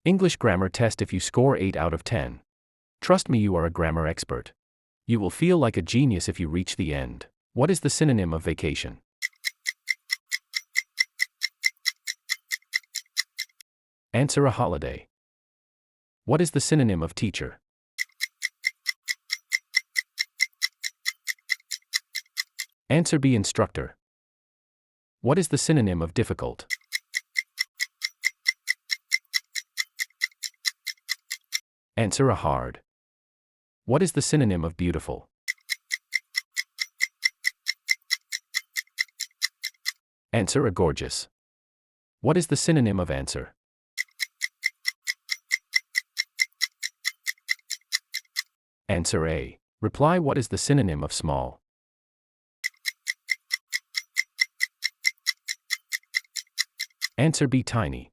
English grammar test. If you score 8 out of 10. Trust me, you are a grammar expert. You will feel like a genius if you reach the end. What is the synonym of vacation? Answer: a holiday. What is the synonym of teacher? Answer B: instructor. What is the synonym of difficult? Answer: a hard. What is the synonym of beautiful? Answer: a gorgeous. What is the synonym of answer? Answer A: reply. What is the synonym of small? Answer B: tiny.